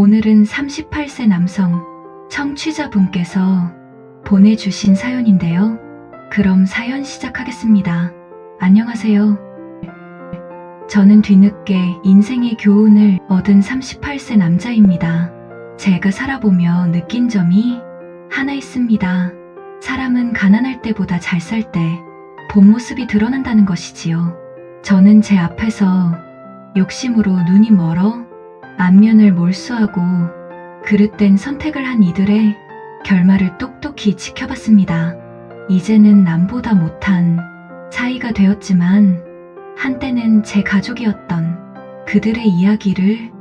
오늘은 38세 남성 청취자분께서 보내주신 사연인데요. 그럼 사연 시작하겠습니다. 안녕하세요. 저는 뒤늦게 인생의 교훈을 얻은 38세 남자입니다. 제가 살아보며 느낀 점이 하나 있습니다. 사람은 가난할 때보다 잘 살 때 본 모습이 드러난다는 것이지요. 저는 제 앞에서 욕심으로 눈이 멀어 안면을 몰수하고 그릇된 선택을 한 이들의 결말을 똑똑히 지켜봤습니다. 이제는 남보다 못한 사이가 되었지만 한때는 제 가족이었던 그들의 이야기를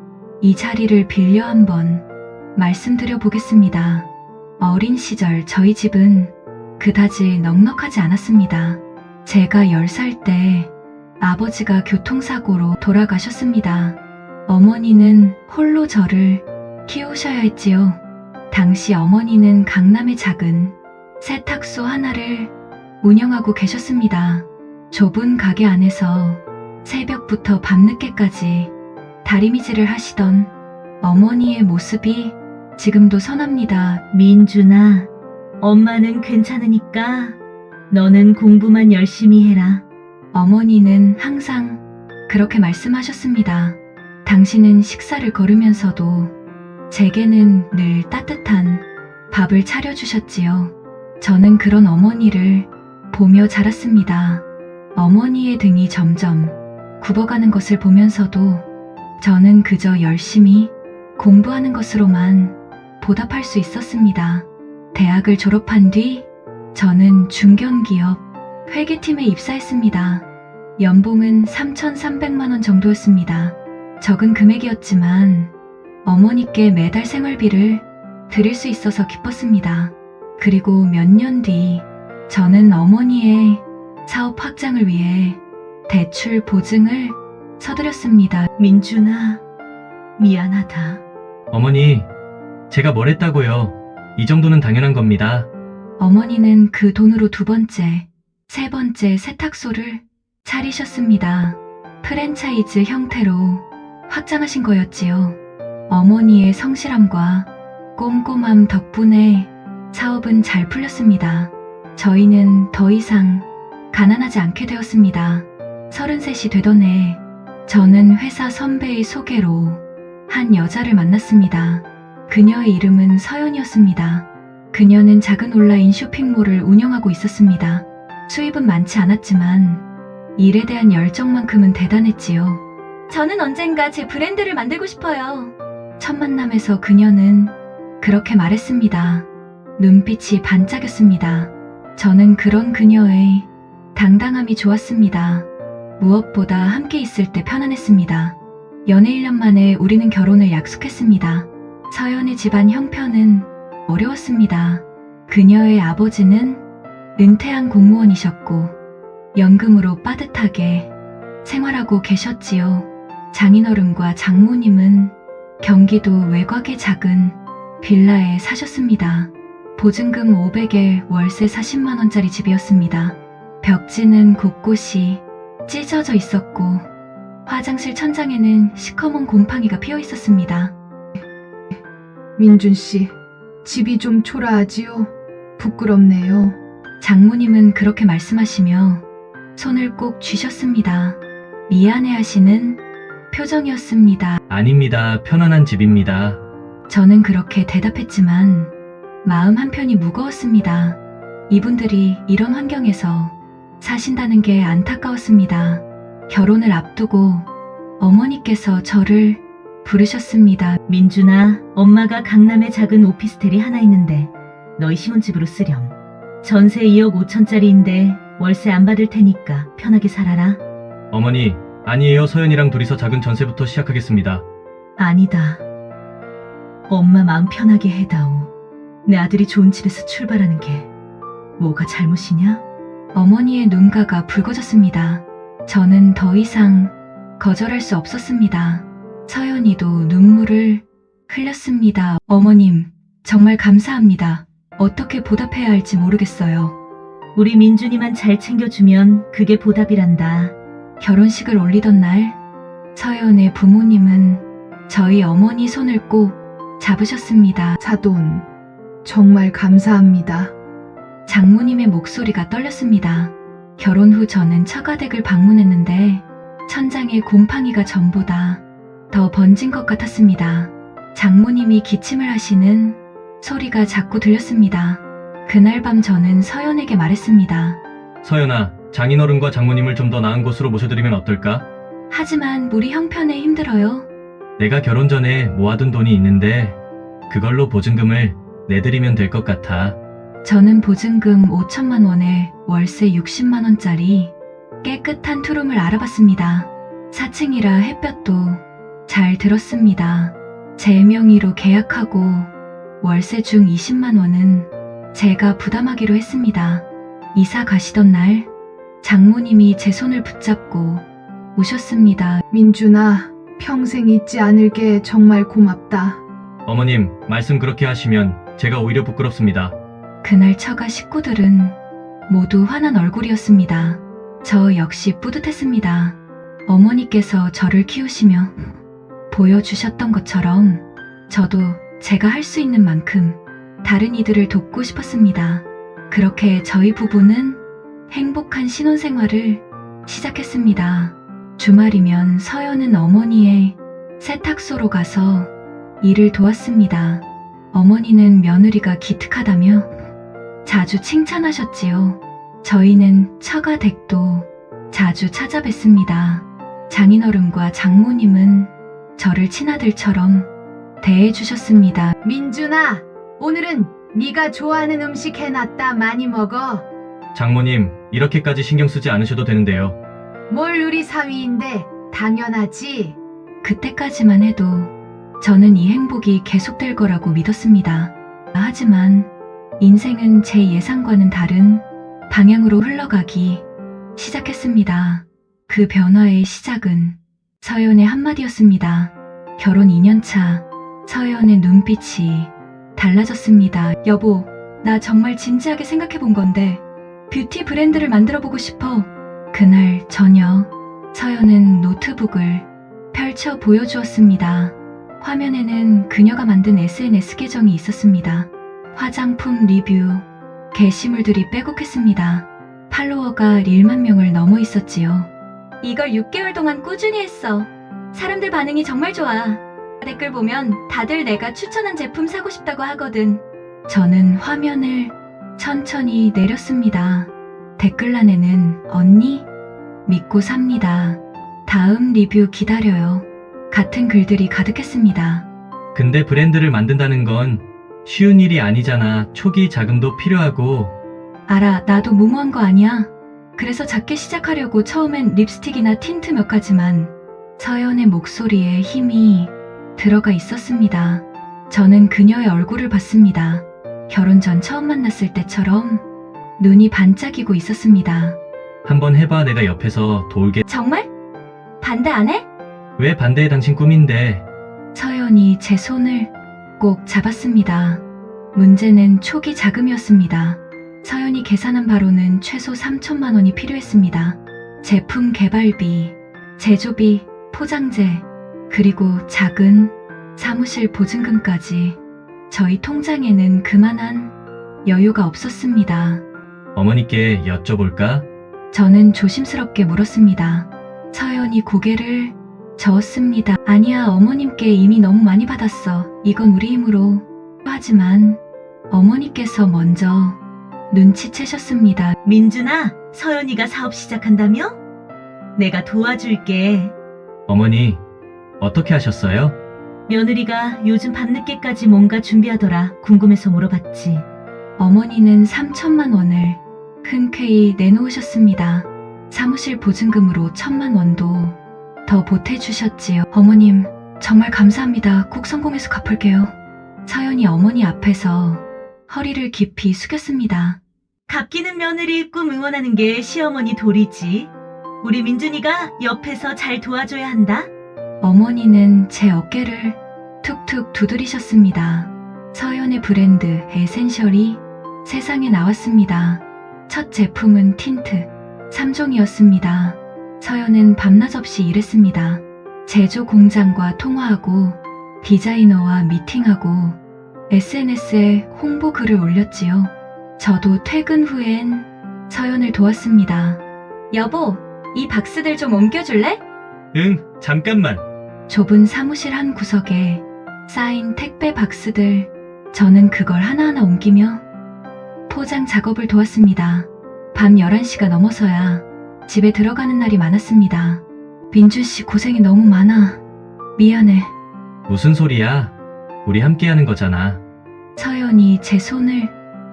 이 자리를 빌려 한번 말씀드려 보겠습니다. 어린 시절 저희 집은 그다지 넉넉하지 않았습니다. 제가 10살 때 아버지가 교통사고로 돌아가셨습니다. 어머니는 홀로 저를 키우셔야 했지요. 당시 어머니는 강남의 작은 세탁소 하나를 운영하고 계셨습니다. 좁은 가게 안에서 새벽부터 밤늦게까지 다리미질을 하시던 어머니의 모습이 지금도 선합니다. 민준아, 엄마는 괜찮으니까 너는 공부만 열심히 해라. 어머니는 항상 그렇게 말씀하셨습니다. 당신은 식사를 거르면서도 제게는 늘 따뜻한 밥을 차려주셨지요. 저는 그런 어머니를 보며 자랐습니다. 어머니의 등이 점점 굽어가는 것을 보면서도 저는 그저 열심히 공부하는 것으로만 보답할 수 있었습니다. 대학을 졸업한 뒤 저는 중견기업 회계팀에 입사했습니다. 연봉은 3,300만 원 정도였습니다. 적은 금액이었지만 어머니께 매달 생활비를 드릴 수 있어서 기뻤습니다. 그리고 몇 년 뒤 저는 어머니의 사업 확장을 위해 대출 보증을 서두렸습니다. 민준아, 미안하다. 어머니, 제가 뭘 했다고요? 이 정도는 당연한 겁니다. 어머니는 그 돈으로 두 번째, 세 번째 세탁소를 차리셨습니다. 프랜차이즈 형태로 확장하신 거였지요. 어머니의 성실함과 꼼꼼함 덕분에 사업은 잘 풀렸습니다. 저희는 더 이상 가난하지 않게 되었습니다. 33이 되던 해 저는 회사 선배의 소개로 한 여자를 만났습니다. 그녀의 이름은 서연이었습니다. 그녀는 작은 온라인 쇼핑몰을 운영하고 있었습니다. 수입은 많지 않았지만 일에 대한 열정만큼은 대단했지요. 저는 언젠가 제 브랜드를 만들고 싶어요. 첫 만남에서 그녀는 그렇게 말했습니다. 눈빛이 반짝였습니다. 저는 그런 그녀의 당당함이 좋았습니다. 무엇보다 함께 있을 때 편안했습니다. 연애 1년 만에 우리는 결혼을 약속했습니다. 서연의 집안 형편은 어려웠습니다. 그녀의 아버지는 은퇴한 공무원이셨고 연금으로 빠듯하게 생활하고 계셨지요. 장인어른과 장모님은 경기도 외곽의 작은 빌라에 사셨습니다. 보증금 500에 월세 40만 원짜리 집이었습니다. 벽지는 곳곳이 찢어져 있었고 화장실 천장에는 시커먼 곰팡이가 피어 있었습니다. 민준 씨, 집이 좀 초라하지요? 부끄럽네요. 장모님은 그렇게 말씀하시며 손을 꼭 쥐셨습니다. 미안해하시는 표정이었습니다. 아닙니다. 편안한 집입니다. 저는 그렇게 대답했지만 마음 한편이 무거웠습니다. 이분들이 이런 환경에서 사신다는 게 안타까웠습니다. 결혼을 앞두고 어머니께서 저를 부르셨습니다. 민준아, 엄마가 강남에 작은 오피스텔이 하나 있는데 너희 신혼집으로 쓰렴. 전세 2억 5천짜리인데 월세 안 받을 테니까 편하게 살아라. 어머니, 아니에요. 서연이랑 둘이서 작은 전세부터 시작하겠습니다. 아니다. 엄마 마음 편하게 해다오. 내 아들이 좋은 집에서 출발하는 게 뭐가 잘못이냐? 어머니의 눈가가 붉어졌습니다. 저는 더 이상 거절할 수 없었습니다. 서연이도 눈물을 흘렸습니다. 어머님, 정말 감사합니다. 어떻게 보답해야 할지 모르겠어요. 우리 민준이만 잘 챙겨주면 그게 보답이란다. 결혼식을 올리던 날 서연의 부모님은 저희 어머니 손을 꼭 잡으셨습니다. 사돈, 정말 감사합니다. 장모님의 목소리가 떨렸습니다. 결혼 후 저는 처가댁을 방문했는데 천장에 곰팡이가 전보다 더 번진 것 같았습니다. 장모님이 기침을 하시는 소리가 자꾸 들렸습니다. 그날 밤 저는 서연에게 말했습니다. 서연아, 장인어른과 장모님을 좀 더 나은 곳으로 모셔드리면 어떨까? 하지만 우리 형편에 힘들어요. 내가 결혼 전에 모아둔 돈이 있는데 그걸로 보증금을 내드리면 될 것 같아. 저는 보증금 5천만 원에 월세 60만 원짜리 깨끗한 투룸을 알아봤습니다. 4층이라 햇볕도 잘 들었습니다. 제 명의로 계약하고 월세 중 20만 원은 제가 부담하기로 했습니다. 이사 가시던 날 장모님이 제 손을 붙잡고 우셨습니다. 민준아, 평생 잊지 않을게 정말 고맙다. 어머님, 말씀 그렇게 하시면 제가 오히려 부끄럽습니다. 그날 처가 식구들은 모두 환한 얼굴이었습니다. 저 역시 뿌듯했습니다. 어머니께서 저를 키우시며 보여주셨던 것처럼 저도 제가 할 수 있는 만큼 다른 이들을 돕고 싶었습니다. 그렇게 저희 부부는 행복한 신혼생활을 시작했습니다. 주말이면 서연은 어머니의 세탁소로 가서 일을 도왔습니다. 어머니는 며느리가 기특하다며 자주 칭찬하셨지요. 저희는 처가 댁도 자주 찾아뵀습니다. 장인어른과 장모님은 저를 친아들처럼 대해주셨습니다. 민준아, 오늘은 네가 좋아하는 음식 해놨다. 많이 먹어. 장모님, 이렇게까지 신경 쓰지 않으셔도 되는데요. 뭘 우리 사위인데 당연하지. 그때까지만 해도 저는 이 행복이 계속될 거라고 믿었습니다. 하지만 인생은 제 예상과는 다른 방향으로 흘러가기 시작했습니다. 그 변화의 시작은 서연의 한마디였습니다. 결혼 2년차 서연의 눈빛이 달라졌습니다. 여보, 나 정말 진지하게 생각해 본 건데 뷰티 브랜드를 만들어 보고 싶어. 그날 저녁 서연은 노트북을 펼쳐 보여주었습니다. 화면에는 그녀가 만든 SNS 계정이 있었습니다. 화장품 리뷰, 게시물들이 빼곡했습니다. 팔로워가 1만 명을 넘어 있었지요. 이걸 6개월 동안 꾸준히 했어. 사람들 반응이 정말 좋아. 댓글 보면 다들 내가 추천한 제품 사고 싶다고 하거든. 저는 화면을 천천히 내렸습니다. 댓글란에는 언니? 믿고 삽니다. 다음 리뷰 기다려요. 같은 글들이 가득했습니다. 근데 브랜드를 만든다는 건 쉬운 일이 아니잖아. 초기 자금도 필요하고. 알아, 나도 무모한 거 아니야. 그래서 작게 시작하려고 처음엔 립스틱이나 틴트 몇 가지만. 서연의 목소리에 힘이 들어가 있었습니다. 저는 그녀의 얼굴을 봤습니다. 결혼 전 처음 만났을 때처럼 눈이 반짝이고 있었습니다. 한번 해봐. 내가 옆에서 도울게. 정말? 반대 안 해? 왜 반대해? 당신 꿈인데. 서연이 제 손을 꼭 잡았습니다. 문제는 초기 자금이었습니다. 서연이 계산한 바로는 최소 3천만 원이 필요했습니다. 제품 개발비, 제조비, 포장재, 그리고 작은 사무실 보증금까지. 저희 통장에는 그만한 여유가 없었습니다. 어머니께 여쭤볼까? 저는 조심스럽게 물었습니다. 서연이 고개를 저었습니다. 아니야, 어머님께 이미 너무 많이 받았어. 이건 우리 힘으로. 하지만 어머니께서 먼저 눈치채셨습니다. 민준아, 서연이가 사업 시작한다며? 내가 도와줄게. 어머니, 어떻게 하셨어요? 며느리가 요즘 밤늦게까지 뭔가 준비하더라. 궁금해서 물어봤지. 어머니는 3천만 원을 흔쾌히 내놓으셨습니다. 사무실 보증금으로 1,000만 원도 더 보태주셨지요. 어머님, 정말 감사합니다. 꼭 성공해서 갚을게요. 서연이 어머니 앞에서 허리를 깊이 숙였습니다. 갚기는 며느리 꿈 응원하는 게 시어머니 도리지. 우리 민준이가 옆에서 잘 도와줘야 한다. 어머니는 제 어깨를 툭툭 두드리셨습니다. 서연의 브랜드 에센셜이 세상에 나왔습니다. 첫 제품은 틴트 3종이었습니다. 서연은 밤낮 없이 일했습니다. 제조 공장과 통화하고 디자이너와 미팅하고 SNS에 홍보 글을 올렸지요. 저도 퇴근 후엔 서연을 도왔습니다. 여보, 이 박스들 좀 옮겨줄래? 응, 잠깐만. 좁은 사무실 한 구석에 쌓인 택배 박스들, 저는 그걸 하나하나 옮기며 포장 작업을 도왔습니다. 밤 11시가 넘어서야 집에 들어가는 날이 많았습니다. 민준 씨 고생이 너무 많아. 미안해. 무슨 소리야? 우리 함께 하는 거잖아. 서연이 제 손을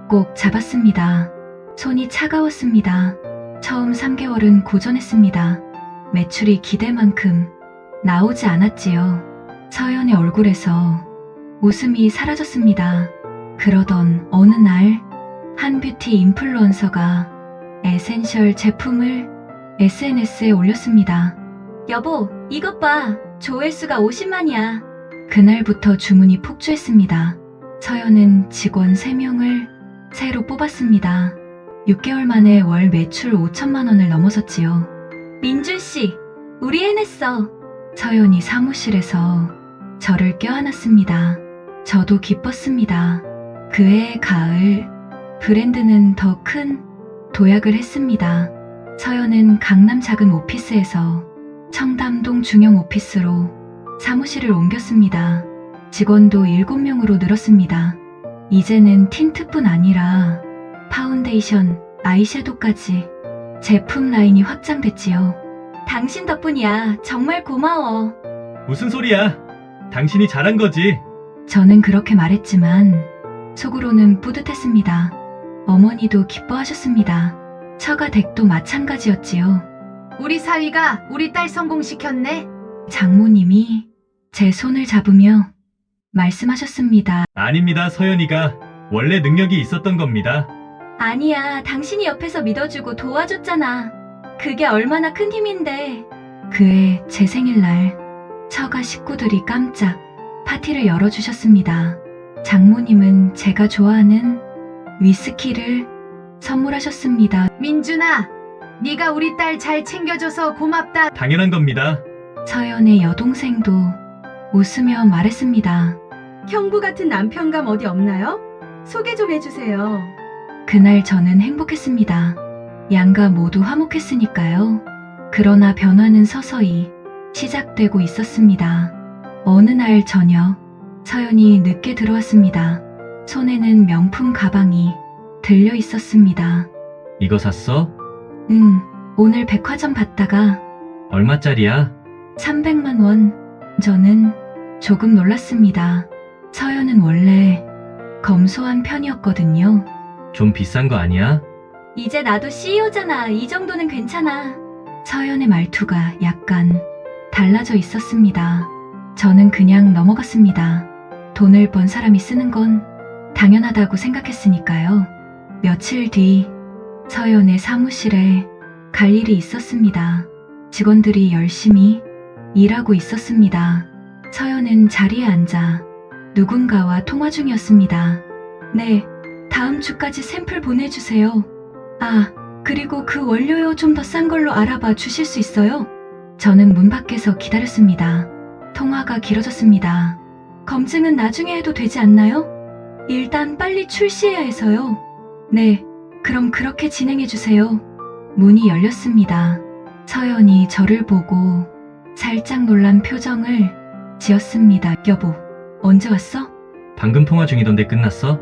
꼭 잡았습니다. 손이 차가웠습니다. 처음 3개월은 고전했습니다. 매출이 기대만큼 나오지 않았지요. 서연의 얼굴에서 웃음이 사라졌습니다. 그러던 어느 날, 한 뷰티 인플루언서가 에센셜 제품을 SNS에 올렸습니다. 여보, 이것 봐. 조회수가 50만이야. 그날부터 주문이 폭주했습니다. 서연은 직원 3명을 새로 뽑았습니다. 6개월 만에 월 매출 5천만 원을 넘어섰지요. 민준 씨, 우리 해냈어. 서연이 사무실에서 저를 껴안았습니다. 저도 기뻤습니다. 그해 가을, 브랜드는 더 큰 도약을 했습니다. 서연은 강남 작은 오피스에서 청담동 중형 오피스로 사무실을 옮겼습니다. 직원도 7명으로 늘었습니다. 이제는 틴트뿐 아니라 파운데이션, 아이섀도우까지 제품 라인이 확장됐지요. 당신 덕분이야. 정말 고마워. 무슨 소리야? 당신이 잘한 거지. 저는 그렇게 말했지만 속으로는 뿌듯했습니다. 어머니도 기뻐하셨습니다. 처가 댁도 마찬가지였지요. 우리 사위가 우리 딸 성공시켰네. 장모님이 제 손을 잡으며 말씀하셨습니다. 아닙니다, 서연이가 원래 능력이 있었던 겁니다. 아니야, 당신이 옆에서 믿어주고 도와줬잖아. 그게 얼마나 큰 힘인데. 그해 제 생일날 처가 식구들이 깜짝 파티를 열어주셨습니다. 장모님은 제가 좋아하는 위스키를 선물하셨습니다. 민준아, 네가 우리 딸 잘 챙겨줘서 고맙다. 당연한 겁니다. 서연의 여동생도 웃으며 말했습니다. 형부 같은 남편감 어디 없나요? 소개 좀 해주세요. 그날 저는 행복했습니다. 양가 모두 화목했으니까요. 그러나 변화는 서서히 시작되고 있었습니다. 어느 날 저녁, 서연이 늦게 들어왔습니다. 손에는 명품 가방이 들려 있었습니다. 이거 샀어? 응, 오늘 백화점 갔다가 얼마짜리야? 300만 원. 저는 조금 놀랐습니다. 서연은 원래 검소한 편이었거든요. 좀 비싼 거 아니야? 이제 나도 CEO잖아. 이 정도는 괜찮아. 서연의 말투가 약간 달라져 있었습니다. 저는 그냥 넘어갔습니다. 돈을 번 사람이 쓰는 건 당연하다고 생각했으니까요. 며칠 뒤 서연의 사무실에 갈 일이 있었습니다. 직원들이 열심히 일하고 있었습니다. 서연은 자리에 앉아 누군가와 통화 중이었습니다. 네, 다음 주까지 샘플 보내주세요. 아, 그리고 그 원료요 좀 더 싼 걸로 알아봐 주실 수 있어요? 저는 문 밖에서 기다렸습니다. 통화가 길어졌습니다. 검증은 나중에 해도 되지 않나요? 일단 빨리 출시해야 해서요. 네, 그럼 그렇게 진행해주세요. 문이 열렸습니다. 서연이 저를 보고 살짝 놀란 표정을 지었습니다. 여보, 언제 왔어? 방금 통화 중이던데 끝났어?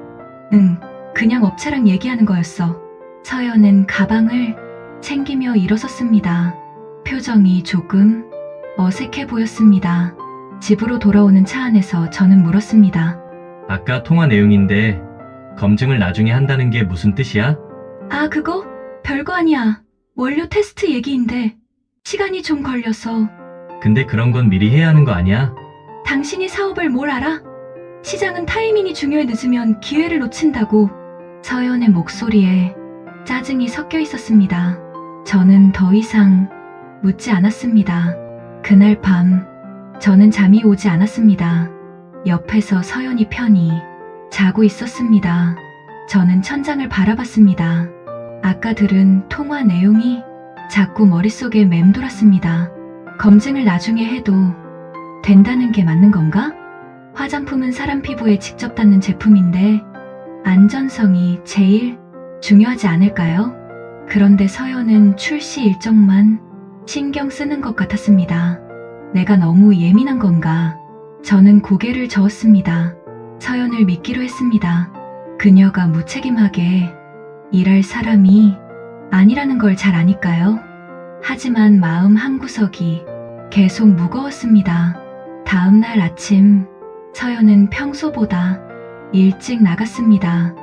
응, 그냥 업체랑 얘기하는 거였어. 서연은 가방을 챙기며 일어섰습니다. 표정이 조금 어색해 보였습니다. 집으로 돌아오는 차 안에서 저는 물었습니다. 아까 통화 내용인데 검증을 나중에 한다는 게 무슨 뜻이야? 아, 그거? 별거 아니야. 원료 테스트 얘기인데 시간이 좀 걸려서. 근데 그런 건 미리 해야 하는 거 아니야? 당신이 사업을 뭘 알아? 시장은 타이밍이 중요해. 늦으면 기회를 놓친다고. 서연의 목소리에 짜증이 섞여 있었습니다. 저는 더 이상 묻지 않았습니다. 그날 밤 저는 잠이 오지 않았습니다. 옆에서 서연이 편히 자고 있었습니다. 저는 천장을 바라봤습니다. 아까 들은 통화 내용이 자꾸 머릿속에 맴돌았습니다. 검증을 나중에 해도 된다는 게 맞는 건가? 화장품은 사람 피부에 직접 닿는 제품인데 안전성이 제일 중요하지 않을까요? 그런데 서연은 출시 일정만 신경 쓰는 것 같았습니다. 내가 너무 예민한 건가? 저는 고개를 저었습니다. 서연을 믿기로 했습니다. 그녀가 무책임하게 일할 사람이 아니라는 걸 잘 아니까요. 하지만 마음 한구석이 계속 무거웠습니다. 다음 날 아침, 서연은 평소보다 일찍 나갔습니다.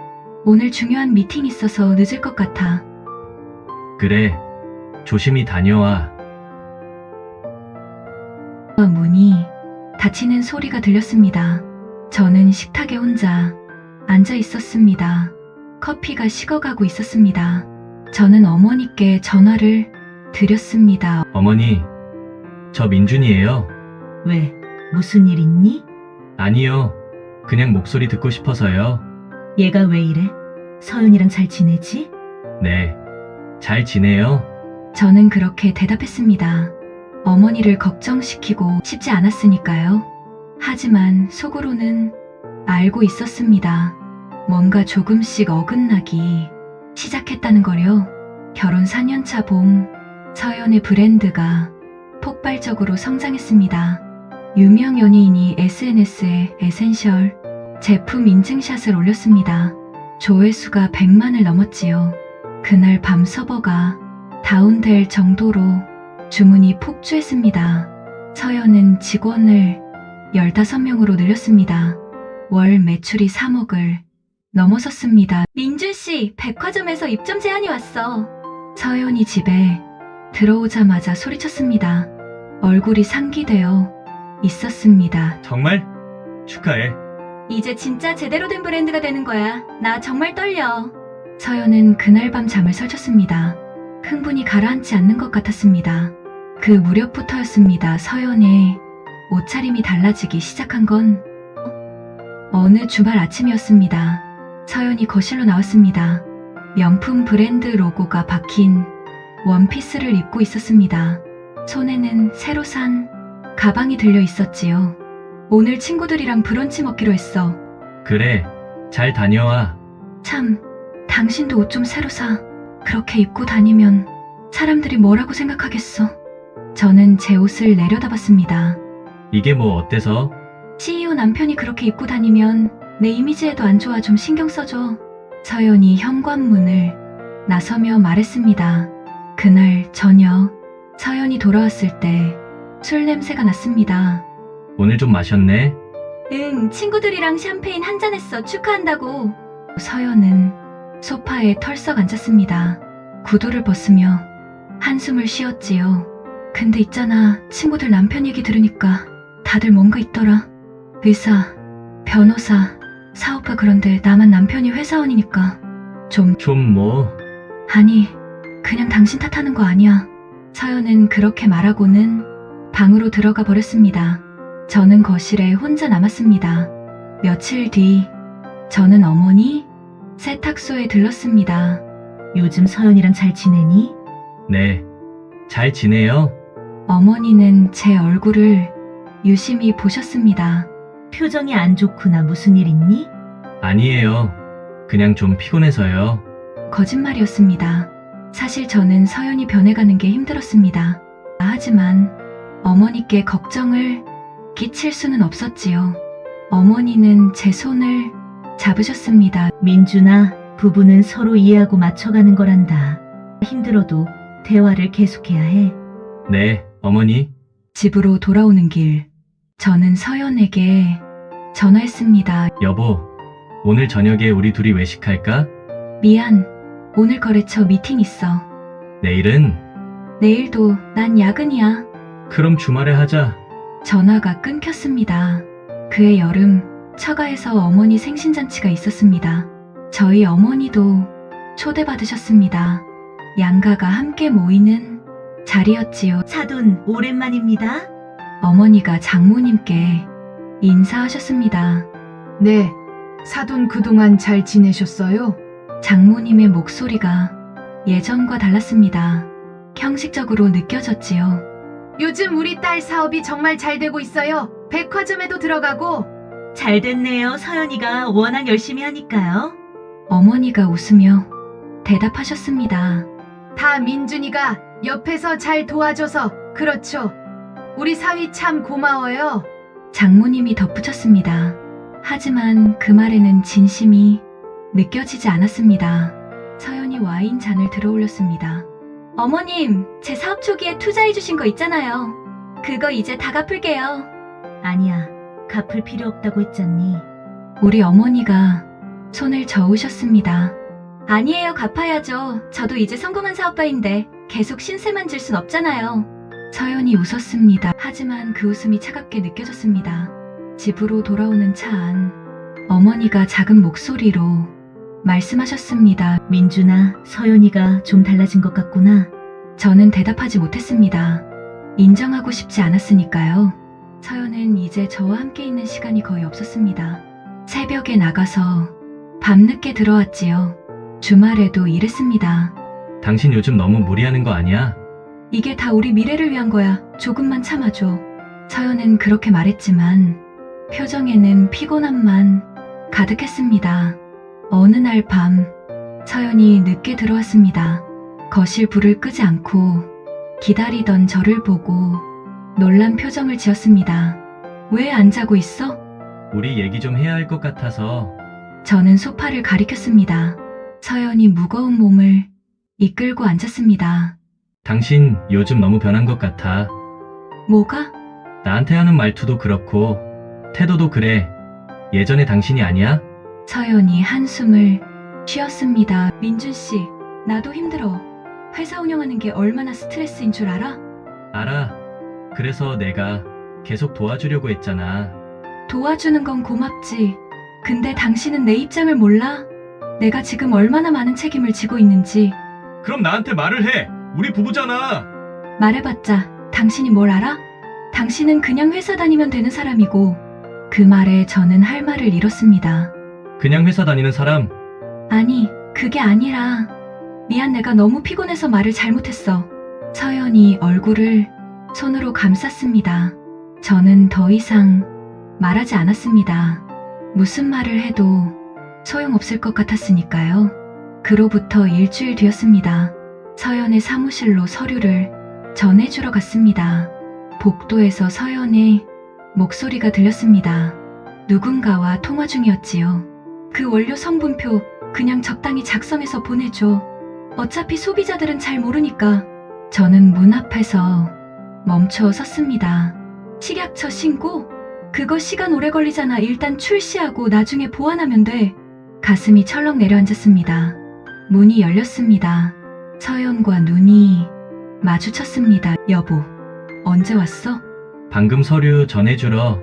오늘 중요한 미팅 있어서 늦을 것 같아. 그래, 조심히 다녀와. 문이 닫히는 소리가 들렸습니다. 저는 식탁에 혼자 앉아 있었습니다. 커피가 식어가고 있었습니다. 저는 어머니께 전화를 드렸습니다. 어머니, 저 민준이에요. 왜? 무슨 일 있니? 아니요, 그냥 목소리 듣고 싶어서요. 얘가 왜 이래? 서연이랑 잘 지내지? 네, 잘 지내요. 저는 그렇게 대답했습니다. 어머니를 걱정시키고 싶지 않았으니까요. 하지만 속으로는 알고 있었습니다. 뭔가 조금씩 어긋나기 시작했다는 걸요. 결혼 4년차 봄, 서연의 브랜드가 폭발적으로 성장했습니다. 유명 연예인이 SNS에 에센셜 제품 인증샷을 올렸습니다. 조회수가 100만을 넘었지요. 그날 밤 서버가 다운될 정도로 주문이 폭주했습니다. 서연은 직원을 15명으로 늘렸습니다. 월 매출이 3억을 넘어섰습니다. 민준씨, 백화점에서 입점 제안이 왔어. 서연이 집에 들어오자마자 소리쳤습니다. 얼굴이 상기되어 있었습니다. 정말? 축하해. 이제 진짜 제대로 된 브랜드가 되는 거야. 나 정말 떨려. 서연은 그날 밤 잠을 설쳤습니다. 흥분이 가라앉지 않는 것 같았습니다. 그 무렵부터였습니다. 서연의 옷차림이 달라지기 시작한 건 어느 주말 아침이었습니다. 서연이 거실로 나왔습니다. 명품 브랜드 로고가 박힌 원피스를 입고 있었습니다. 손에는 새로 산 가방이 들려 있었지요. 오늘 친구들이랑 브런치 먹기로 했어. 그래, 잘 다녀와. 참, 당신도 옷 좀 새로 사. 그렇게 입고 다니면 사람들이 뭐라고 생각하겠어. 저는 제 옷을 내려다봤습니다. 이게 뭐 어때서? CEO 남편이 그렇게 입고 다니면 내 이미지에도 안 좋아. 좀 신경 써줘. 서연이 현관문을 나서며 말했습니다. 그날 저녁 서연이 돌아왔을 때 술 냄새가 났습니다. 오늘 좀 마셨네? 응, 친구들이랑 샴페인 한잔 했어. 축하한다고. 서연은 소파에 털썩 앉았습니다. 구두를 벗으며 한숨을 쉬었지요. 근데 있잖아, 친구들 남편 얘기 들으니까 다들 뭔가 있더라. 의사, 변호사, 사업가. 그런데 나만 남편이 회사원이니까 좀 뭐? 아니, 그냥 당신 탓하는 거 아니야. 서연은 그렇게 말하고는 방으로 들어가 버렸습니다. 저는 거실에 혼자 남았습니다. 며칠 뒤, 저는 어머니 세탁소에 들렀습니다. 요즘 서연이랑 잘 지내니? 네, 잘 지내요? 어머니는 제 얼굴을 유심히 보셨습니다. 표정이 안 좋구나. 무슨 일 있니? 아니에요. 그냥 좀 피곤해서요. 거짓말이었습니다. 사실 저는 서연이 변해가는 게 힘들었습니다. 하지만 어머니께 걱정을 끼칠 수는 없었지요. 어머니는 제 손을 잡으셨습니다. 민준아, 부부는 서로 이해하고 맞춰가는 거란다. 힘들어도 대화를 계속해야 해. 네, 어머니. 집으로 돌아오는 길, 저는 서연에게 전화했습니다. 여보, 오늘 저녁에 우리 둘이 외식할까? 미안, 오늘 거래처 미팅 있어. 내일은? 내일도 난 야근이야. 그럼 주말에 하자. 전화가 끊겼습니다. 그해 여름, 처가에서 어머니 생신잔치가 있었습니다. 저희 어머니도 초대받으셨습니다. 양가가 함께 모이는 자리였지요. 사돈, 오랜만입니다. 어머니가 장모님께 인사하셨습니다. 네, 사돈 그동안 잘 지내셨어요? 장모님의 목소리가 예전과 달랐습니다. 형식적으로 느껴졌지요. 요즘 우리 딸 사업이 정말 잘 되고 있어요. 백화점에도 들어가고. 잘 됐네요. 서연이가 워낙 열심히 하니까요. 어머니가 웃으며 대답하셨습니다. 다 민준이가 옆에서 잘 도와줘서 그렇죠. 우리 사위 참 고마워요. 장모님이 덧붙였습니다. 하지만 그 말에는 진심이 느껴지지 않았습니다. 서연이 와인 잔을 들어올렸습니다. 어머님, 제 사업 초기에 투자해주신 거 있잖아요. 그거 이제 다 갚을게요. 아니야. 갚을 필요 없다고 했잖니. 우리 어머니가 손을 저으셨습니다. 아니에요, 갚아야죠. 저도 이제 성공한 사업가인데 계속 신세만 질 순 없잖아요. 서연이 웃었습니다. 하지만 그 웃음이 차갑게 느껴졌습니다. 집으로 돌아오는 차 안, 어머니가 작은 목소리로 말씀하셨습니다. 민준아, 서연이가 좀 달라진 것 같구나. 저는 대답하지 못했습니다. 인정하고 싶지 않았으니까요. 서연은 이제 저와 함께 있는 시간이 거의 없었습니다. 새벽에 나가서 밤늦게 들어왔지요. 주말에도 일했습니다. 당신 요즘 너무 무리하는 거 아니야? 이게 다 우리 미래를 위한 거야. 조금만 참아줘. 서연은 그렇게 말했지만 표정에는 피곤함만 가득했습니다. 어느 날 밤, 서연이 늦게 들어왔습니다. 거실 불을 끄지 않고 기다리던 저를 보고 놀란 표정을 지었습니다. 왜 안 자고 있어? 우리 얘기 좀 해야 할 것 같아서. 저는 소파를 가리켰습니다. 서연이 무거운 몸을 이끌고 앉았습니다. 당신 요즘 너무 변한 것 같아. 뭐가? 나한테 하는 말투도 그렇고 태도도 그래. 예전의 당신이 아니야? 서연이 한숨을 쉬었습니다. 민준 씨, 나도 힘들어. 회사 운영하는 게 얼마나 스트레스인 줄 알아? 알아. 그래서 내가 계속 도와주려고 했잖아. 도와주는 건 고맙지. 근데 당신은 내 입장을 몰라? 내가 지금 얼마나 많은 책임을 지고 있는지. 그럼 나한테 말을 해. 우리 부부잖아. 말해봤자 당신이 뭘 알아? 당신은 그냥 회사 다니면 되는 사람이고. 그 말에 저는 할 말을 잃었습니다. 그냥 회사 다니는 사람? 아니, 그게 아니라 미안, 내가 너무 피곤해서 말을 잘못했어. 서연이 얼굴을 손으로 감쌌습니다. 저는 더 이상 말하지 않았습니다. 무슨 말을 해도 소용없을 것 같았으니까요. 그로부터 일주일 뒤였습니다. 서연의 사무실로 서류를 전해주러 갔습니다. 복도에서 서연의 목소리가 들렸습니다. 누군가와 통화 중이었지요. 그 원료 성분표 그냥 적당히 작성해서 보내줘. 어차피 소비자들은 잘 모르니까. 저는 문 앞에서 멈춰 섰습니다. 식약처 신고? 그거 시간 오래 걸리잖아. 일단 출시하고 나중에 보완하면 돼. 가슴이 철렁 내려앉았습니다. 문이 열렸습니다. 서연과 눈이 마주쳤습니다. 여보, 언제 왔어? 방금 서류 전해주러.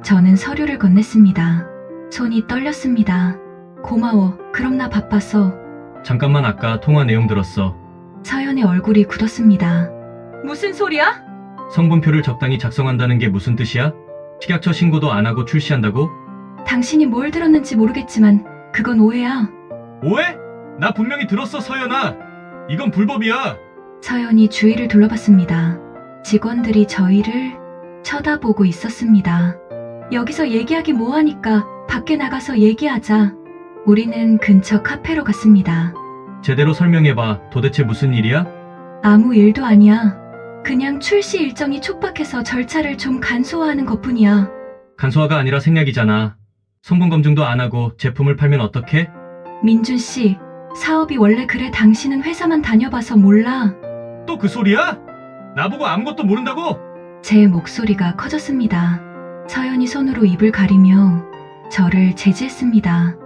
저는 서류를 건넸습니다. 손이 떨렸습니다. 고마워. 그럼 나 바빠서. 잠깐만, 아까 통화 내용 들었어. 서연의 얼굴이 굳었습니다. 무슨 소리야? 성분표를 적당히 작성한다는 게 무슨 뜻이야? 식약처 신고도 안 하고 출시한다고? 당신이 뭘 들었는지 모르겠지만 그건 오해야. 오해? 나 분명히 들었어, 서연아. 이건 불법이야. 서연이 주위를 둘러봤습니다. 직원들이 저희를 쳐다보고 있었습니다. 여기서 얘기하기 뭐하니까 밖에 나가서 얘기하자. 우리는 근처 카페로 갔습니다. 제대로 설명해봐. 도대체 무슨 일이야? 아무 일도 아니야. 그냥 출시 일정이 촉박해서 절차를 좀 간소화하는 것뿐이야. 간소화가 아니라 생략이잖아. 성분 검증도 안 하고 제품을 팔면 어떡해? 민준 씨, 사업이 원래 그래. 당신은 회사만 다녀봐서 몰라. 또 그 소리야? 나보고 아무것도 모른다고? 제 목소리가 커졌습니다. 서연이 손으로 입을 가리며 저를 제지했습니다.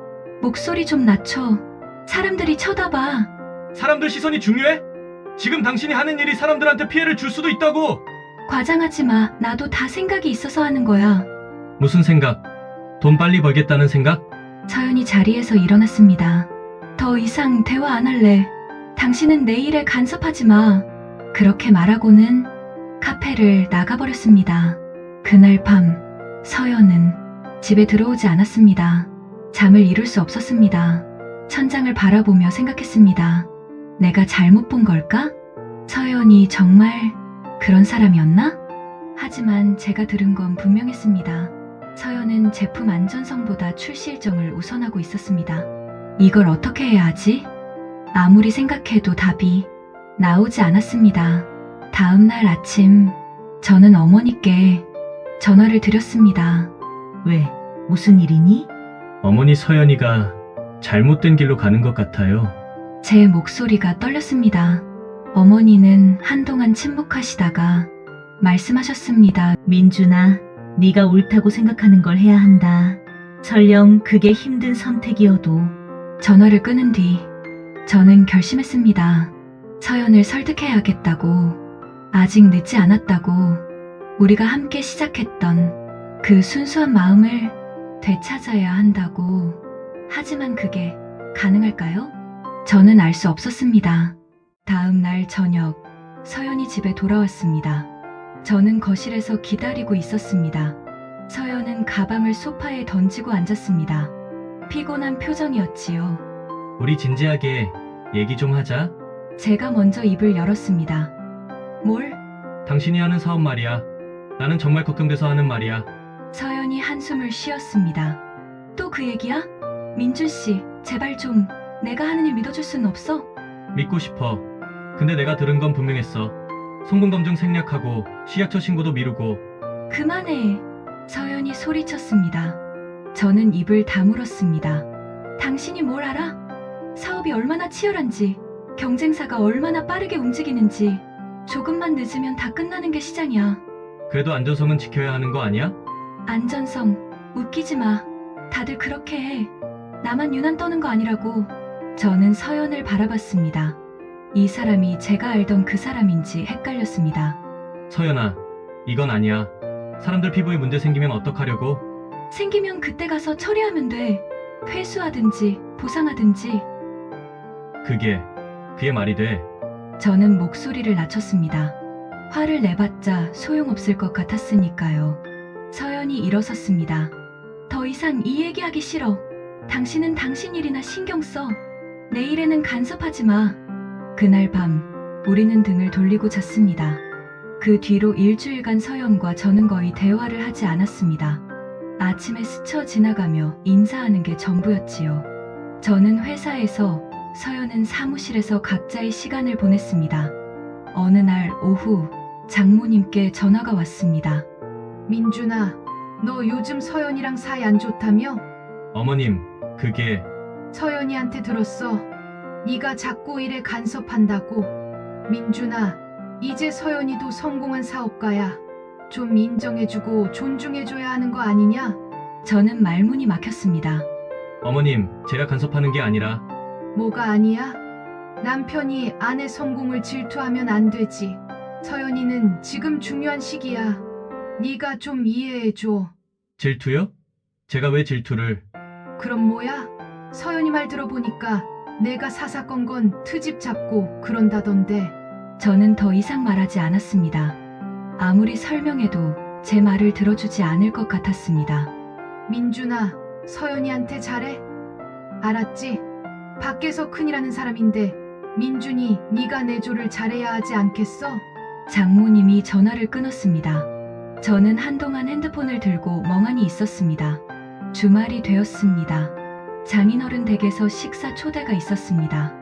목소리 좀 낮춰. 사람들이 쳐다봐. 사람들 시선이 중요해? 지금 당신이 하는 일이 사람들한테 피해를 줄 수도 있다고. 과장하지 마. 나도 다 생각이 있어서 하는 거야. 무슨 생각? 돈 빨리 벌겠다는 생각? 서연이 자리에서 일어났습니다. 더 이상 대화 안 할래. 당신은 내 일에 간섭하지 마. 그렇게 말하고는 카페를 나가버렸습니다. 그날 밤 서연은 집에 들어오지 않았습니다. 잠을 이룰 수 없었습니다. 천장을 바라보며 생각했습니다. 내가 잘못 본 걸까? 서연이 정말 그런 사람이었나? 하지만 제가 들은 건 분명했습니다. 서연은 제품 안전성보다 출시 일정을 우선하고 있었습니다. 이걸 어떻게 해야 하지? 아무리 생각해도 답이 나오지 않았습니다. 다음 날 아침, 저는 어머니께 전화를 드렸습니다. 왜? 무슨 일이니? 어머니 서연이가 잘못된 길로 가는 것 같아요. 제 목소리가 떨렸습니다. 어머니는 한동안 침묵하시다가 말씀하셨습니다. 민준아, 네가 옳다고 생각하는 걸 해야 한다. 설령 그게 힘든 선택이어도. 전화를 끊은 뒤 저는 결심했습니다. 서연을 설득해야겠다고, 아직 늦지 않았다고, 우리가 함께 시작했던 그 순수한 마음을 되찾아야 한다고. 하지만 그게 가능할까요? 저는 알 수 없었습니다. 다음 날 저녁, 서연이 집에 돌아왔습니다. 저는 거실에서 기다리고 있었습니다. 서연은 가방을 소파에 던지고 앉았습니다. 피곤한 표정이었지요. 우리 진지하게 얘기 좀 하자. 제가 먼저 입을 열었습니다. 뭘? 당신이 하는 사업 말이야. 나는 정말 걱정돼서 하는 말이야. 서연이 한숨을 쉬었습니다. 또 그 얘기야? 민준 씨, 제발 좀 내가 하는 일 믿어줄 수는 없어? 믿고 싶어. 근데 내가 들은 건 분명했어. 성분검증 생략하고 식약처 신고도 미루고. 그만해. 서연이 소리쳤습니다. 저는 입을 다물었습니다. 당신이 뭘 알아? 사업이 얼마나 치열한지, 경쟁사가 얼마나 빠르게 움직이는지, 조금만 늦으면 다 끝나는 게 시장이야. 그래도 안전성은 지켜야 하는 거 아니야? 안전성, 웃기지 마. 다들 그렇게 해. 나만 유난 떠는 거 아니라고. 저는 서연을 바라봤습니다. 이 사람이 제가 알던 그 사람인지 헷갈렸습니다. 서연아, 이건 아니야. 사람들 피부에 문제 생기면 어떡하려고? 생기면 그때 가서 처리하면 돼. 회수하든지 보상하든지. 그게 말이 돼. 저는 목소리를 낮췄습니다. 화를 내봤자 소용없을 것 같았으니까요. 서연이 일어섰습니다. 더 이상 이 얘기하기 싫어. 당신은 당신 일이나 신경 써. 내 일에는 간섭하지 마. 그날 밤 우리는 등을 돌리고 잤습니다. 그 뒤로 일주일간 서연과 저는 거의 대화를 하지 않았습니다. 아침에 스쳐 지나가며 인사하는 게 전부였지요. 저는 회사에서, 서연은 사무실에서 각자의 시간을 보냈습니다. 어느 날 오후 장모님께 전화가 왔습니다. 민준아, 너 요즘 서연이랑 사이 안 좋다며? 어머님, 그게 서연이한테 들었어. 네가 자꾸 일에 간섭한다고. 민준아, 이제 서연이도 성공한 사업가야. 좀 인정해주고 존중해줘야 하는 거 아니냐? 저는 말문이 막혔습니다. 어머님, 제가 간섭하는 게 아니라 뭐가 아니야? 남편이 아내 성공을 질투하면 안 되지. 서연이는 지금 중요한 시기야. 네가 좀 이해해줘. 질투요? 제가 왜 질투를? 그럼 뭐야? 서연이 말 들어보니까 내가 사사건건 트집 잡고 그런다던데. 저는 더 이상 말하지 않았습니다. 아무리 설명해도 제 말을 들어주지 않을 것 같았습니다. 민준아, 서연이한테 잘해? 알았지? 밖에서 큰일 하는 사람인데 민준이 네가 내조를 잘해야 하지 않겠어? 장모님이 전화를 끊었습니다. 저는 한동안 핸드폰을 들고 멍하니 있었습니다. 주말이 되었습니다. 장인어른 댁에서 식사 초대가 있었습니다.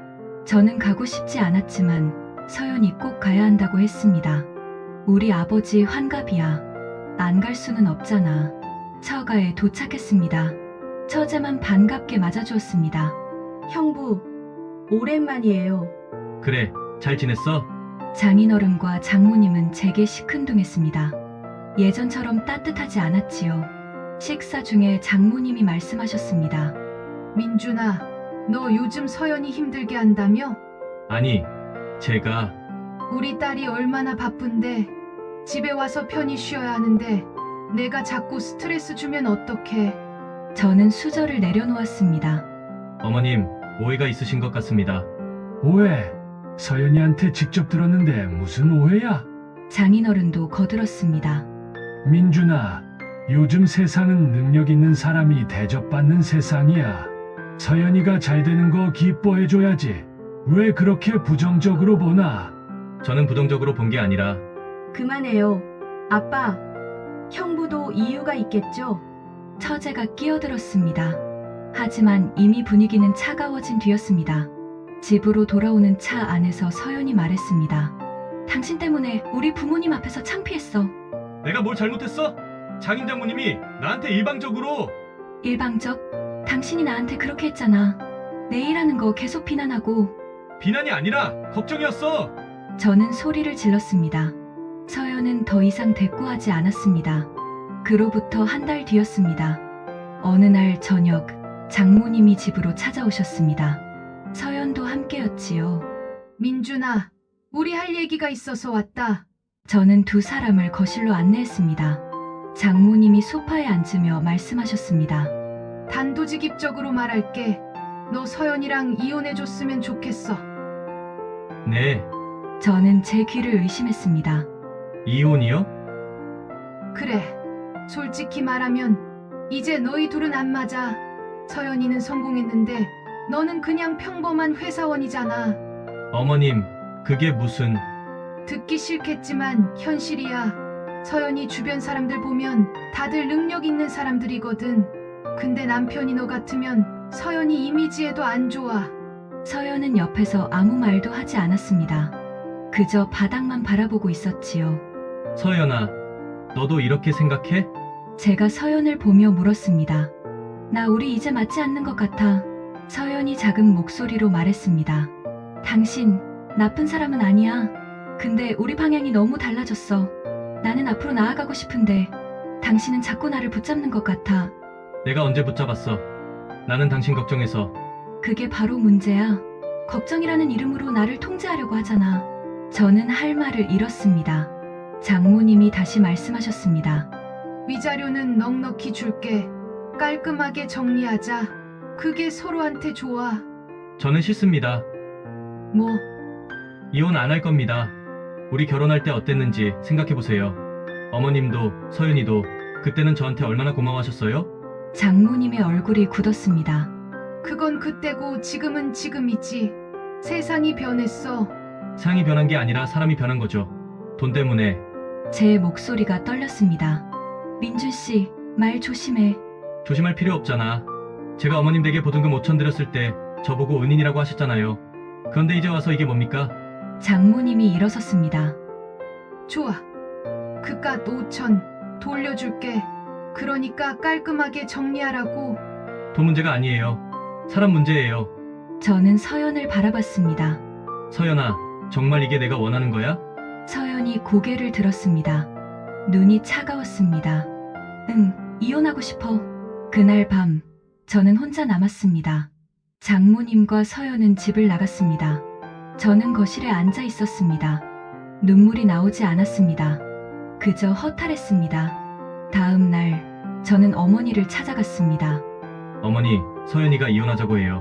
저는 가고 싶지 않았지만 서연이 꼭 가야 한다고 했습니다. 우리 아버지 환갑이야. 안 갈 수는 없잖아. 처가에 도착했습니다. 처제만 반갑게 맞아주었습니다. 형부, 오랜만이에요. 그래, 잘 지냈어? 장인어른과 장모님은 제게 시큰둥했습니다. 예전처럼 따뜻하지 않았지요. 식사 중에 장모님이 말씀하셨습니다. 민준아, 너 요즘 서연이 힘들게 한다며? 아니, 제가 우리 딸이 얼마나 바쁜데 집에 와서 편히 쉬어야 하는데 내가 자꾸 스트레스 주면 어떡해? 저는 수저를 내려놓았습니다. 어머님, 오해가 있으신 것 같습니다. 오해? 서연이한테 직접 들었는데 무슨 오해야? 장인어른도 거들었습니다. 민준아, 요즘 세상은 능력 있는 사람이 대접받는 세상이야. 서연이가 잘 되는 거 기뻐해줘야지. 왜 그렇게 부정적으로 보나? 저는 부정적으로 본 게 아니라 그만해요. 아빠, 형부도 이유가 있겠죠? 처제가 끼어들었습니다. 하지만 이미 분위기는 차가워진 뒤였습니다. 집으로 돌아오는 차 안에서 서연이 말했습니다. 당신 때문에 우리 부모님 앞에서 창피했어. 내가 뭘 잘못했어? 장인 장모님이 나한테 일방적으로. 일방적? 당신이 나한테 그렇게 했잖아. 내 일하는 거 계속 비난하고. 비난이 아니라 걱정이었어. 저는 소리를 질렀습니다. 서연은 더 이상 대꾸하지 않았습니다. 그로부터 한 달 뒤였습니다. 어느 날 저녁, 장모님이 집으로 찾아오셨습니다. 서연도 함께였지요. 민준아, 우리 할 얘기가 있어서 왔다. 저는 두 사람을 거실로 안내했습니다. 장모님이 소파에 앉으며 말씀하셨습니다. 단도직입적으로 말할게. 너 서연이랑 이혼해줬으면 좋겠어. 네, 저는 제 귀를 의심했습니다. 이혼이요? 그래. 솔직히 말하면 이제 너희 둘은 안 맞아. 서연이는 성공했는데 너는 그냥 평범한 회사원이잖아. 어머님, 그게 무슨... 듣기 싫겠지만 현실이야. 서연이 주변 사람들 보면 다들 능력 있는 사람들이거든. 근데 남편이 너 같으면 서연이 이미지에도 안 좋아. 서연은 옆에서 아무 말도 하지 않았습니다. 그저 바닥만 바라보고 있었지요. 서연아, 너도 이렇게 생각해? 제가 서연을 보며 물었습니다. 나 우리 이제 맞지 않는 것 같아. 서연이 작은 목소리로 말했습니다. 당신, 나쁜 사람은 아니야. 근데 우리 방향이 너무 달라졌어. 나는 앞으로 나아가고 싶은데 당신은 자꾸 나를 붙잡는 것 같아. 내가 언제 붙잡았어? 나는 당신 걱정해서. 그게 바로 문제야. 걱정이라는 이름으로 나를 통제하려고 하잖아. 저는 할 말을 잃었습니다. 장모님이 다시 말씀하셨습니다. 위자료는 넉넉히 줄게. 깔끔하게 정리하자. 그게 서로한테 좋아. 저는 싫습니다. 뭐, 이혼 안 할 겁니다. 우리 결혼할 때 어땠는지 생각해보세요. 어머님도 서윤이도 그때는 저한테 얼마나 고마워하셨어요? 장모님의 얼굴이 굳었습니다. 그건 그때고 지금은 지금이지. 세상이 변했어. 상이 변한 게 아니라 사람이 변한 거죠. 돈 때문에. 제 목소리가 떨렸습니다. 민준 씨, 말 조심해. 조심할 필요 없잖아. 제가 어머님 댁에 보증금 5천 드렸을 때 저보고 은인이라고 하셨잖아요. 그런데 이제 와서 이게 뭡니까? 장모님이 일어섰습니다. 좋아. 그깟 5천 돌려줄게. 그러니까 깔끔하게 정리하라고. 돈 문제가 아니에요. 사람 문제예요. 저는 서연을 바라봤습니다. 서연아, 정말 이게 내가 원하는 거야? 서연이 고개를 들었습니다. 눈이 차가웠습니다. 응, 이혼하고 싶어. 그날 밤, 저는 혼자 남았습니다. 장모님과 서연은 집을 나갔습니다. 저는 거실에 앉아 있었습니다. 눈물이 나오지 않았습니다. 그저 허탈했습니다. 다음 날, 저는 어머니를 찾아갔습니다. 어머니, 서연이가 이혼하자고 해요.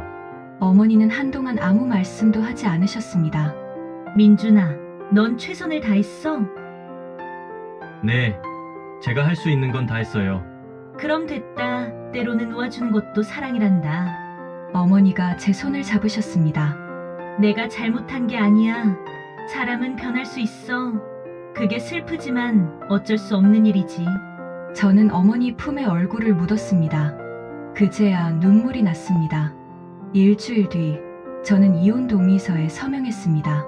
어머니는 한동안 아무 말씀도 하지 않으셨습니다. 민준아, 넌 최선을 다했어? 네, 제가 할 수 있는 건 다 했어요. 그럼 됐다. 때로는 놓아주는 것도 사랑이란다. 어머니가 제 손을 잡으셨습니다. 내가 잘못한 게 아니야. 사람은 변할 수 있어. 그게 슬프지만 어쩔 수 없는 일이지. 저는 어머니 품에 얼굴을 묻었습니다. 그제야 눈물이 났습니다. 일주일 뒤, 저는 이혼 동의서에 서명했습니다.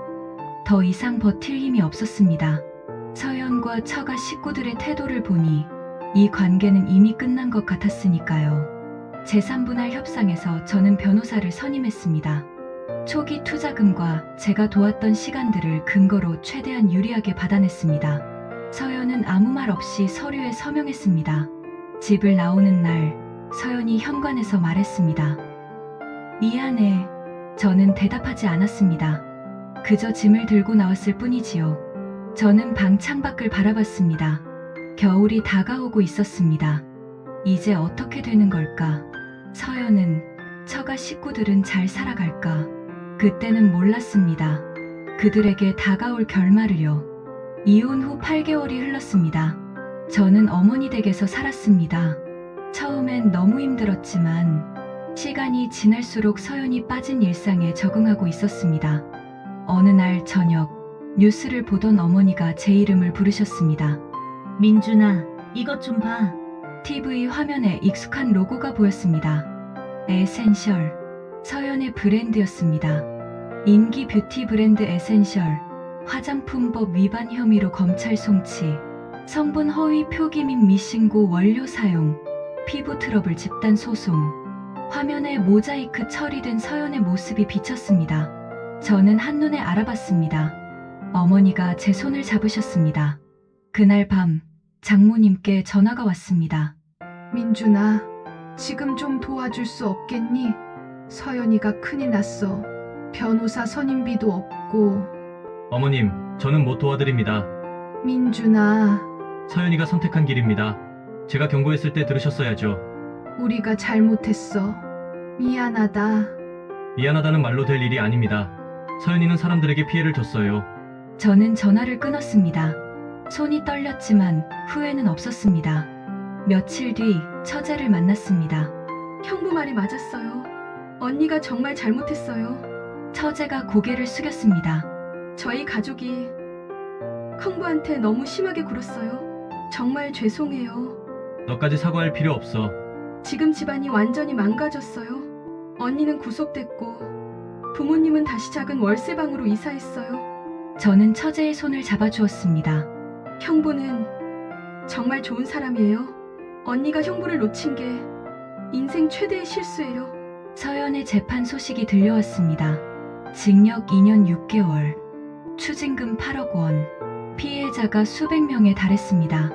더 이상 버틸 힘이 없었습니다. 서연과 처가 식구들의 태도를 보니 이 관계는 이미 끝난 것 같았으니까요. 재산분할 협상에서 저는 변호사를 선임했습니다. 초기 투자금과 제가 도왔던 시간들을 근거로 최대한 유리하게 받아냈습니다. 서연은 아무 말 없이 서류에 서명했습니다. 집을 나오는 날, 서연이 현관에서 말했습니다. 미안해. 저는 대답하지 않았습니다. 그저 짐을 들고 나왔을 뿐이지요. 저는 방 창밖을 바라봤습니다. 겨울이 다가오고 있었습니다. 이제 어떻게 되는 걸까? 서연은, 처가 식구들은 잘 살아갈까? 그때는 몰랐습니다. 그들에게 다가올 결말을요. 이혼 후 8개월이 흘렀습니다. 저는 어머니 댁에서 살았습니다. 처음엔 너무 힘들었지만 시간이 지날수록 서연이 빠진 일상에 적응하고 있었습니다. 어느 날 저녁, 뉴스를 보던 어머니가 제 이름을 부르셨습니다. 민준아, 이것 좀 봐. TV 화면에 익숙한 로고가 보였습니다. 에센셜, 서연의 브랜드였습니다. 인기 뷰티 브랜드 에센셜, 화장품법 위반 혐의로 검찰 송치, 성분 허위 표기 및 미신고 원료 사용, 피부 트러블 집단 소송. 화면에 모자이크 처리된 서연의 모습이 비쳤습니다. 저는 한눈에 알아봤습니다. 어머니가 제 손을 잡으셨습니다. 그날 밤 장모님께 전화가 왔습니다. 민준아, 지금 좀 도와줄 수 없겠니? 서연이가 큰일 났어. 변호사 선임비도 없고. 어머님, 저는 못 도와드립니다. 민준아, 서연이가 선택한 길입니다. 제가 경고했을 때 들으셨어야죠. 우리가 잘못했어. 미안하다. 미안하다는 말로 될 일이 아닙니다. 서연이는 사람들에게 피해를 줬어요. 저는 전화를 끊었습니다. 손이 떨렸지만 후회는 없었습니다. 며칠 뒤 처제를 만났습니다. 형부 말이 맞았어요. 언니가 정말 잘못했어요. 처제가 고개를 숙였습니다. 저희 가족이 형부한테 너무 심하게 굴었어요. 정말 죄송해요. 너까지 사과할 필요 없어. 지금 집안이 완전히 망가졌어요. 언니는 구속됐고 부모님은 다시 작은 월세방으로 이사했어요. 저는 처제의 손을 잡아주었습니다. 형부는 정말 좋은 사람이에요. 언니가 형부를 놓친 게 인생 최대의 실수예요. 서연의 재판 소식이 들려왔습니다. 징역 2년 6개월, 추징금 8억 원, 피해자가 수백 명에 달했습니다.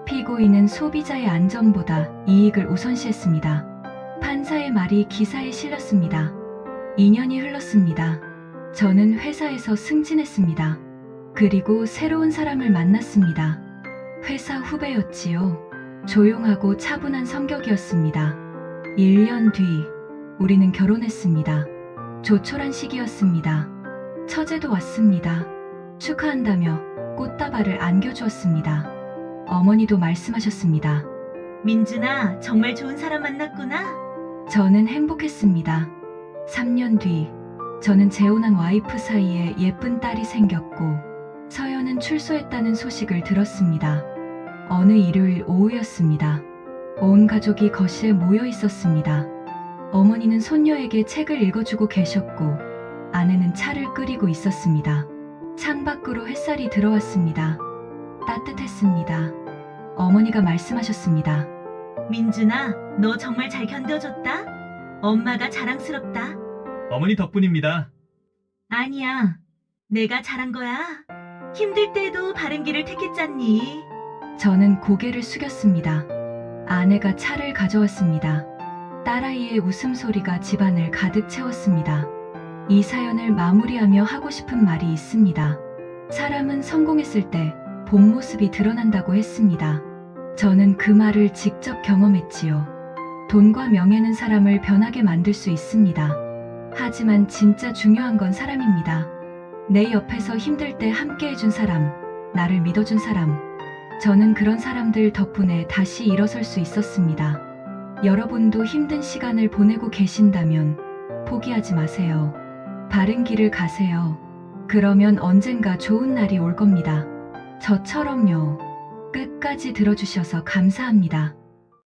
피고인은 소비자의 안전보다 이익을 우선시했습니다. 판사의 말이 기사에 실렸습니다. 2년이 흘렀습니다. 저는 회사에서 승진했습니다. 그리고 새로운 사람을 만났습니다. 회사 후배였지요. 조용하고 차분한 성격이었습니다. 1년 뒤 우리는 결혼했습니다. 조촐한 시기였습니다. 처제도 왔습니다. 축하한다며 꽃다발을 안겨주었습니다. 어머니도 말씀하셨습니다. 민준아, 정말 좋은 사람 만났구나. 저는 행복했습니다. 3년 뒤 저는 재혼한 와이프 사이에 예쁜 딸이 생겼고 서연은 출소했다는 소식을 들었습니다. 어느 일요일 오후였습니다. 온 가족이 거실에 모여 있었습니다. 어머니는 손녀에게 책을 읽어주고 계셨고 아내는 차를 끓이고 있었습니다. 창밖으로 햇살이 들어왔습니다. 따뜻했습니다. 어머니가 말씀하셨습니다. 민준아, 너 정말 잘 견뎌줬다. 엄마가 자랑스럽다. 어머니 덕분입니다. 아니야, 내가 잘한 거야. 힘들 때도 바른 길을 택했잖니. 저는 고개를 숙였습니다. 아내가 차를 가져왔습니다. 딸아이의 웃음소리가 집안을 가득 채웠습니다. 이 사연을 마무리하며 하고 싶은 말이 있습니다. 사람은 성공했을 때 본 모습이 드러난다고 했습니다. 저는 그 말을 직접 경험했지요. 돈과 명예는 사람을 변하게 만들 수 있습니다. 하지만 진짜 중요한 건 사람입니다. 내 옆에서 힘들 때 함께 해준 사람, 나를 믿어준 사람. 저는 그런 사람들 덕분에 다시 일어설 수 있었습니다. 여러분도 힘든 시간을 보내고 계신다면 포기하지 마세요. 바른 길을 가세요. 그러면 언젠가 좋은 날이 올 겁니다. 저처럼요. 끝까지 들어주셔서 감사합니다.